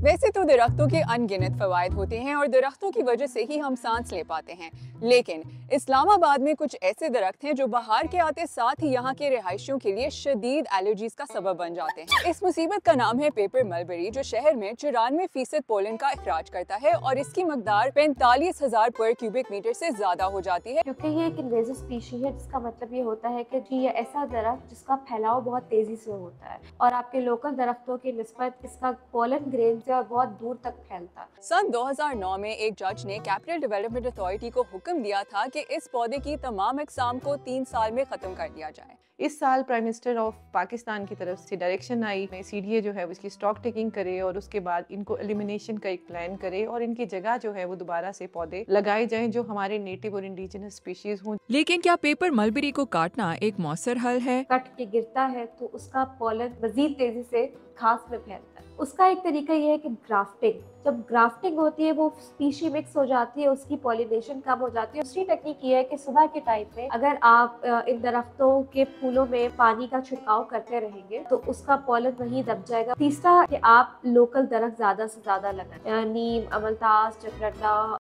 वैसे तो दरख्तों के अनगिनत फवायद होते हैं और दरख्तों की वजह से ही हम सांस ले पाते हैं, लेकिन इस्लामाबाद में कुछ ऐसे दरख्त हैं जो बहार के आते साथ ही यहाँ के रिहायशियों के लिए शदीद एलर्जीज का सबब बन जाते हैं। इस मुसीबत का नाम है पेपर मलबेरी, जो शहर में 94% पोलन का इखराज करता है और इसकी मकदार 45,000 पर क्यूबिक मीटर से ज्यादा हो जाती है। क्योंकि ये एक इन्वेजिव स्पीशी है, जिसका मतलब ये होता है कि ये ऐसा दरख्त जिसका फैलाव बहुत तेजी से होता है और आपके लोकल दरख्तों की निस्बत इसका पोलन ग्रेन से और बहुत दूर तक फैलता है। सन 2009 में एक जज ने कैपिटल डेवलपमेंट अथॉरिटी को हुक्म दिया था कि इस पौधे की तमाम अक़साम को 3 साल में खत्म कर दिया जाए। इस साल प्राइम मिनिस्टर ऑफ पाकिस्तान की तरफ से डायरेक्शन आई, सीडीए जो है उसकी स्टॉक टेकिंग करे और उसके बाद इनको एलिमिनेशन का एक प्लान करे और इनकी जगह जो है वो दोबारा से पौधे लगाए जाएं जो हमारे नेटिव और इंडिजिनस स्पीशीज हों। लेकिन क्या पेपर मलबेरी को काटना एक मौसर हल है? कट के गिरता है तो उसका पोलन मजीद तेजी से घास में फैलता है। उसका एक तरीका यह है कि ग्राफ्टिंग, जब ग्राफ्टिंग होती है वो स्पीशी मिक्स हो जाती है, उसकी पॉलिनेशन कम हो जाती है। दूसरी टेक्निक ये है कि सुबह के टाइम में अगर आप इन दरख्तों के फूलों में पानी का छिड़काव करते रहेंगे तो उसका पोलन वहीं दब जाएगा। तीसरा कि आप लोकल दरख्त ज्यादा से ज्यादा लगाएं, नीम, अमलतास, चकरंदा।